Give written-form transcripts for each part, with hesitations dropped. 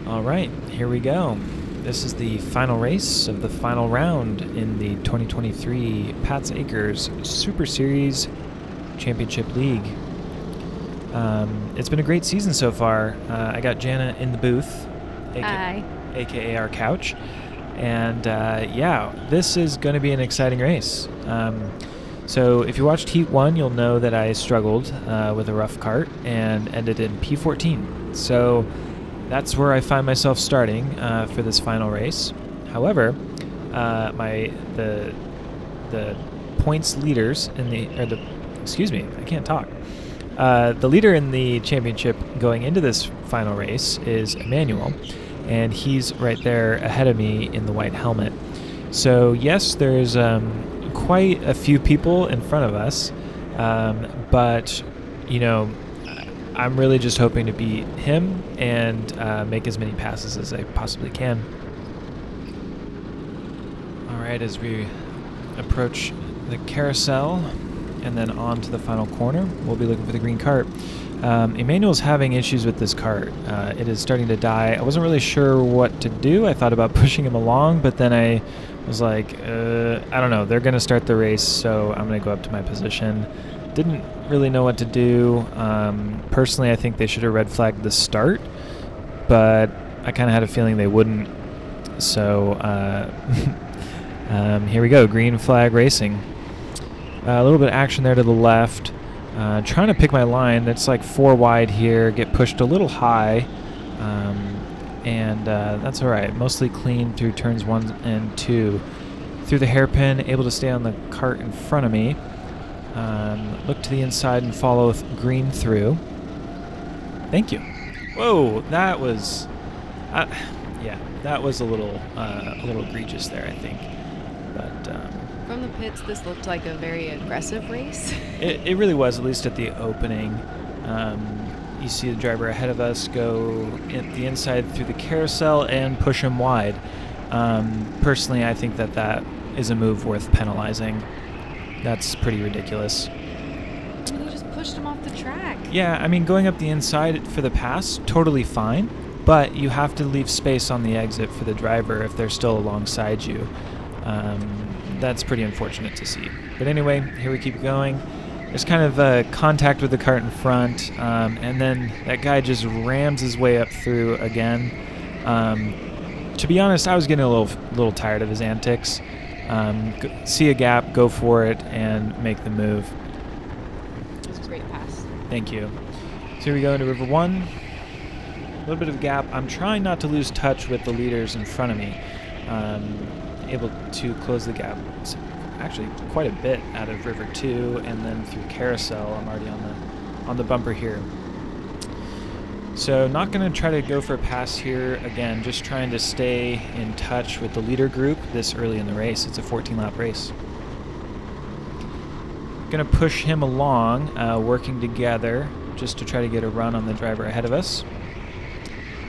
All right, here we go. This is the final race of the final round in the 2023 Pat's Acres Super Series Championship League. It's been a great season so far. I got Jana in the booth, aka our couch, and yeah, this is going to be an exciting race. So if you watched Heat 1, you'll know that I struggled with a rough cart and ended in P14. So that's where I find myself starting for this final race. However, the points leaders in the the leader in the championship going into this final race is Emmanuel, and he's right there ahead of me in the white helmet. So yes, there's quite a few people in front of us, but you know, I'm really just hoping to beat him and make as many passes as I possibly can. All right, as we approach the carousel and then on to the final corner, we'll be looking for the green cart. Emmanuel's having issues with this cart. It is starting to die. I wasn't really sure what to do. I thought about pushing him along, but then I was like, I don't know. They're going to start the race, so I'm going to go up to my position. Didn't really know what to do. Personally, I think they should have red flagged the start, but I kind of had a feeling they wouldn't. So here we go, green flag racing. A little bit of action there to the left. Trying to pick my line. It's like 4 wide here. Get pushed a little high, and that's all right. Mostly clean through turns 1 and 2. Through the hairpin, able to stay on the cart in front of me. Look to the inside and follow green through. Thank you. Whoa, that was, yeah, that was a little egregious there, I think. But from the pits, this looked like a very aggressive race. It really was, at least at the opening. You see the driver ahead of us go at the inside through the carousel and push him wide. Personally, I think that is a move worth penalizing. That's pretty ridiculous. I mean, you just pushed him off the track. Yeah, I mean, going up the inside for the pass, totally fine, but you have to leave space on the exit for the driver if they're still alongside you. That's pretty unfortunate to see. But anyway, here we keep going. There's kind of contact with the cart in front, and then that guy just rams his way up through again. To be honest, I was getting a little tired of his antics. See a gap, go for it, and make the move. It's a great pass. Thank you. So here we go into River 1. A little bit of a gap. I'm trying not to lose touch with the leaders in front of me. Able to close the gap actually quite a bit out of River 2, and then through Carousel. I'm already on the bumper here. So not going to try to go for a pass here again, just trying to stay in touch with the leader group this early in the race. It's a 14-lap race. Going to push him along, working together just to try to get a run on the driver ahead of us.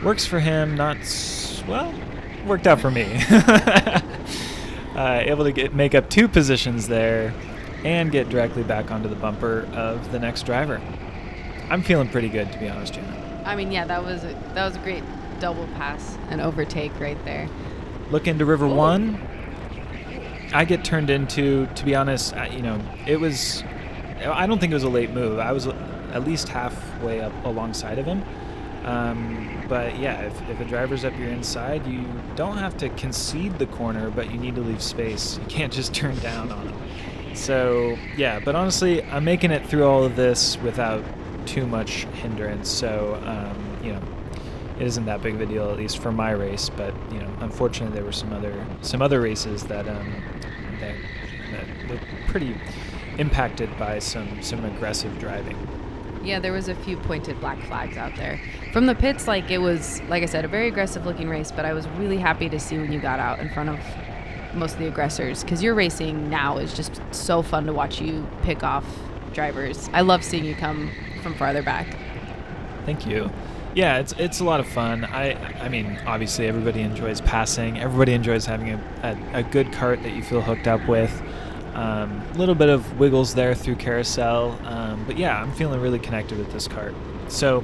Works for him, not well, worked out for me. Able to make up 2 positions there and get directly back onto the bumper of the next driver. I'm feeling pretty good, to be honest, Jana. I mean, yeah, that was a great double pass and overtake right there. Look into River 1. I get turned into, to be honest, you know, it was, I don't think it was a late move. I was at least halfway up alongside of him. But yeah, if a driver's up your inside, you don't have to concede the corner, but you need to leave space. You can't just turn down on him. So yeah, but honestly, I'm making it through all of this without too much hindrance. So you know, it isn't that big of a deal, at least for my race. But you know, unfortunately, there were some other races that were pretty impacted by some aggressive driving. Yeah, there was a few pointed black flags out there. From the pits, like, it was, like I said, a very aggressive looking race, but I was really happy to see when you got out in front of most of the aggressors, because your racing now is just so fun to watch you pick off drivers. I love seeing you come from farther back. Thank you. Yeah, it's a lot of fun. I mean, obviously everybody enjoys passing. Everybody enjoys having a good cart that you feel hooked up with. A little bit of wiggles there through Carousel, but yeah, I'm feeling really connected with this cart. So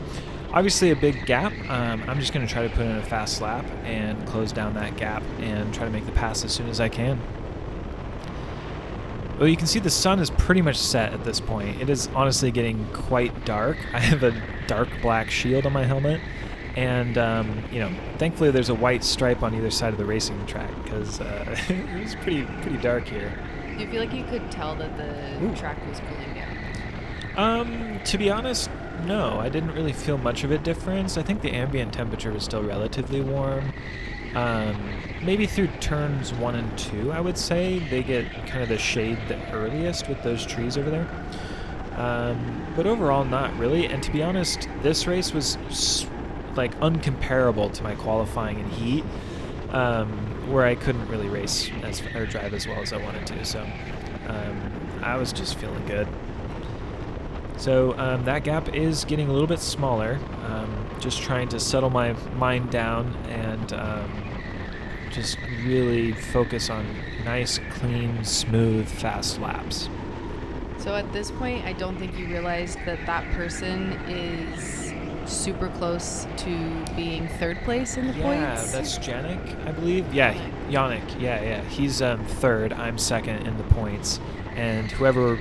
Obviously a big gap. I'm just going to try to put in a fast lap and close down that gap and try to make the pass as soon as I can. Well, you can see the sun is pretty much set at this point. It is honestly getting quite dark. I have a dark black shield on my helmet, and you know, thankfully there's a white stripe on either side of the racing track because it was pretty dark here. Do you feel like you could tell that the track was cooling down? To be honest, no. I didn't really feel much of a difference. I think the ambient temperature was still relatively warm. Maybe through turns 1 and 2, I would say. They get kind of the shade the earliest with those trees over there. But overall, not really. And to be honest, this race was like uncomparable to my qualifying and heat, where I couldn't really race or drive as well as I wanted to. So I was just feeling good. So that gap is getting a little bit smaller. Just trying to settle my mind down and just really focus on nice, clean, smooth, fast laps. So at this point, I don't think you realized that that person is super close to being third place in the points. Yeah, that's Janik, I believe. Yeah, Yannick. Yeah. He's third. I'm second in the points. And whoever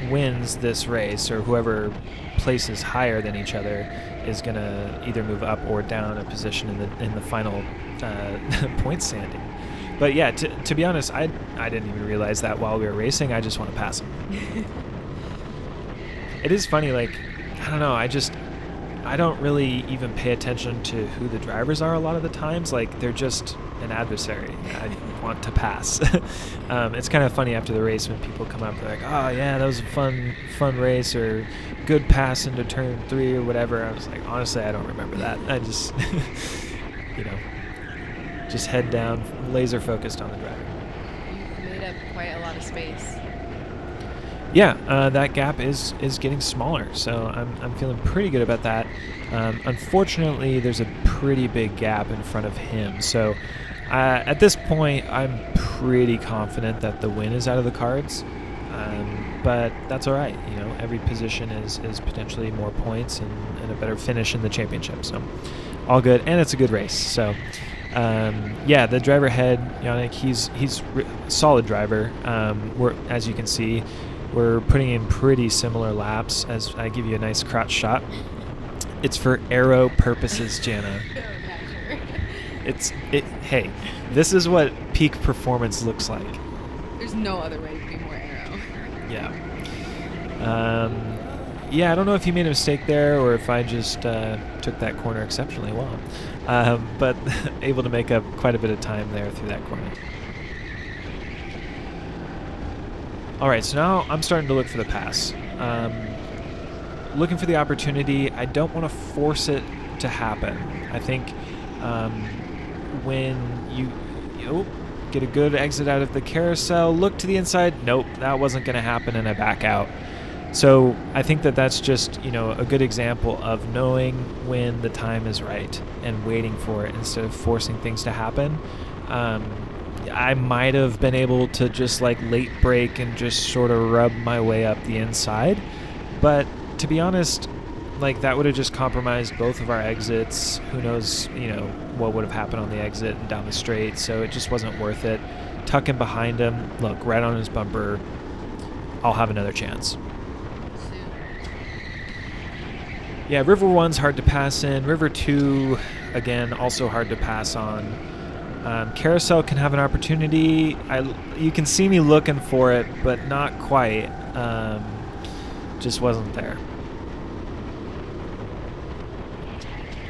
wins this race, or whoever places higher than each other, is gonna either move up or down a position in the final point standing. But yeah, to be honest, I didn't even realize that while we were racing. I just want to pass him. It is funny, like, I don't know, I don't really even pay attention to who the drivers are a lot of the times. Like, they're just an adversary. I want to pass. It's kind of funny after the race when people come up, they're like, oh yeah, that was a fun race, or good pass into turn 3 or whatever. I was like, honestly, I don't remember that. I just, you know, just head down, laser focused on the driver. You've made up quite a lot of space. Yeah, that gap is getting smaller, so I'm feeling pretty good about that. Unfortunately, there's a pretty big gap in front of him, so at this point, I'm pretty confident that the win is out of the cards. But that's all right. You know, every position is potentially more points and a better finish in the championship, so all good, and it's a good race. So yeah, the driver ahead, Yannick, he's solid driver. As you can see, we're putting in pretty similar laps. As I give you a nice crotch shot. It's for aero purposes, Jana. Hey, this is what peak performance looks like. There's no other way to be more aero. Yeah. Yeah, I don't know if he made a mistake there or if I just took that corner exceptionally well. But able to make up quite a bit of time there through that corner. All right, so now I'm starting to look for the pass. Looking for the opportunity. I don't want to force it to happen. I think when you get a good exit out of the carousel, look to the inside, nope, that wasn't going to happen, and I back out. So I think that's just, you know, a good example of knowing when the time is right and waiting for it instead of forcing things to happen. I might have been able to just like late brake and just sort of rub my way up the inside, but to be honest, like that would have just compromised both of our exits. Who knows, you know, what would have happened on the exit and down the straight, so it just wasn't worth it. Tucking behind him, look, right on his bumper, I'll have another chance. Yeah, River 1's hard to pass in. River 2, again, also hard to pass on. Carousel can have an opportunity. You can see me looking for it, but not quite. Just wasn't there.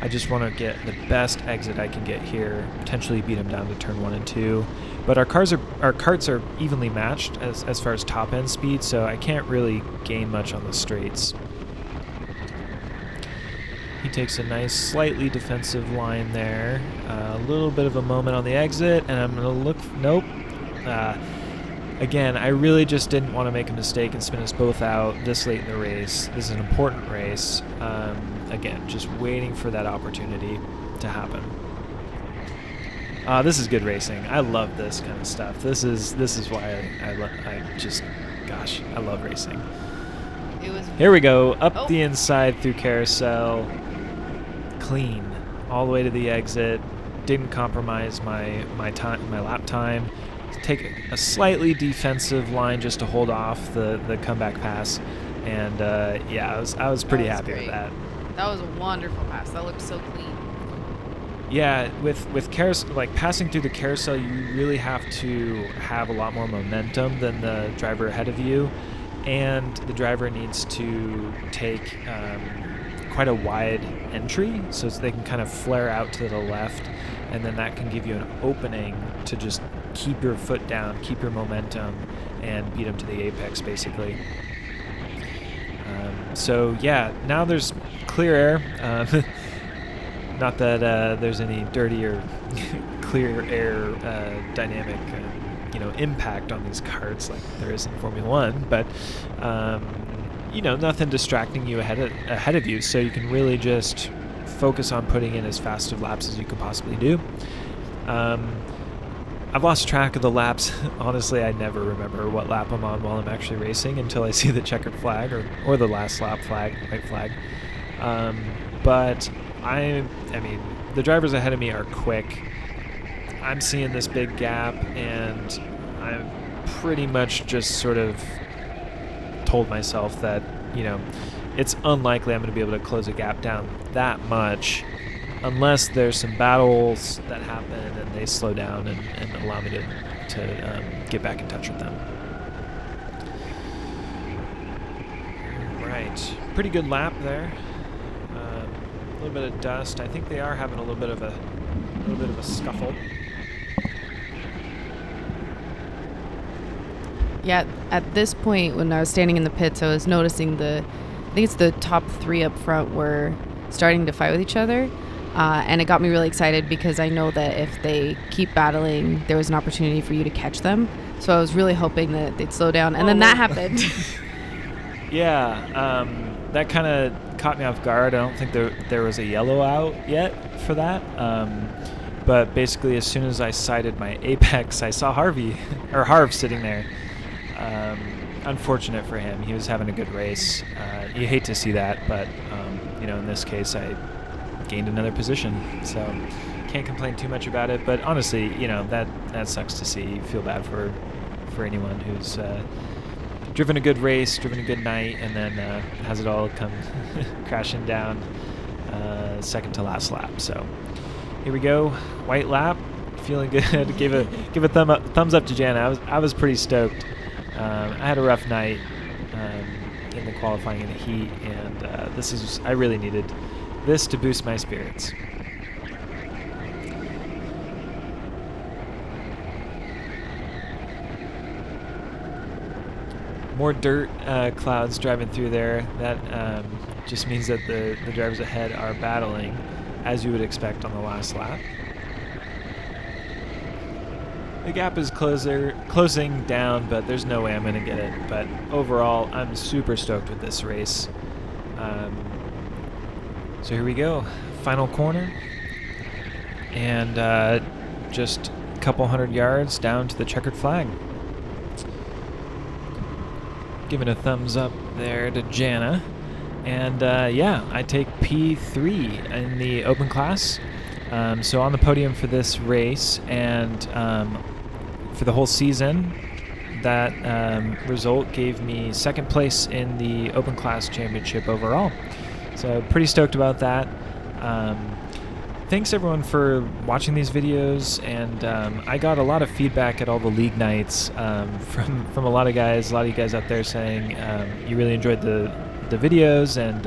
I just want to get the best exit I can get here, potentially beat him down to turn 1 and 2. But our carts are evenly matched as far as top end speed, so I can't really gain much on the straights. He takes a nice, slightly defensive line there. A little bit of a moment on the exit, and I'm going to look. Nope. Again, I really just didn't want to make a mistake and spin us both out this late in the race. This is an important race. Again, just waiting for that opportunity to happen. This is good racing. I love this kind of stuff. This is why I love racing. Here we go, up the inside through carousel. clean all the way to the exit. Didn't compromise my lap time. Take a slightly defensive line just to hold off the comeback pass, and yeah, I was pretty happy with that. That was a wonderful pass. That looked so clean. Yeah, with carousel, like passing through the carousel, you really have to have a lot more momentum than the driver ahead of you, and the driver needs to take quite a wide entry so they can kind of flare out to the left, and then that can give you an opening to just keep your foot down, keep your momentum, and beat them to the apex, basically. So yeah, now there's clear air. Not that there's any dirty or clear air dynamic, impact on these karts like there is in Formula One, but nothing distracting you ahead of you, so you can really just focus on putting in as fast of laps as you could possibly do. I've lost track of the laps. Honestly, I never remember what lap I'm on while I'm actually racing until I see the checkered flag or the last lap flag, white flag. But I mean, the drivers ahead of me are quick. I'm seeing this big gap, and I'm pretty much just sort of told myself that, it's unlikely I'm going to be able to close a gap down that much unless there's some battles that happen and they slow down and allow me to get back in touch with them. Right, pretty good lap there. A little bit of dust. I think they are having a little bit of a scuffle. Yeah, at this point when I was standing in the pits, I was noticing I think it's the top 3 up front were starting to fight with each other. And it got me really excited because I know that if they keep battling, there was an opportunity for you to catch them. So I was really hoping that they'd slow down. And then that happened. Yeah, that kind of caught me off guard. I don't think there was a yellow out yet for that. But basically, as soon as I sighted my apex, I saw Harv sitting there. Unfortunate for him. He was having a good race. You hate to see that, but in this case, I gained another position, so can't complain too much about it. But honestly, that sucks to see. You feel bad for anyone who's driven a good race, driven a good night, and then has it all come crashing down second to last lap. So here we go, white lap, feeling good. give a thumbs up to Jana. I was pretty stoked. I had a rough night in the qualifying in the heat, and I really needed this to boost my spirits. More dirt clouds driving through there. That just means that the drivers ahead are battling, as you would expect on the last lap. The gap is closing down, but there's no way I'm going to get it. But overall, I'm super stoked with this race. So here we go, final corner, and just a couple 100 yards down to the checkered flag. Giving a thumbs up there to Jana, and yeah, I take P3 in the open class. So on the podium for this race, and for the whole season, that result gave me second place in the open class championship overall. So pretty stoked about that. Thanks everyone for watching these videos, and I got a lot of feedback at all the league nights from a lot of you guys out there saying you really enjoyed the videos, and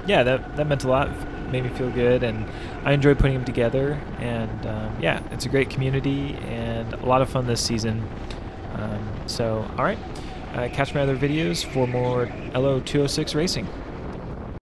yeah, that meant a lot. Made me feel good, and I enjoyed putting them together, and yeah, it's a great community and a lot of fun this season. So alright, catch my other videos for more LO206 racing.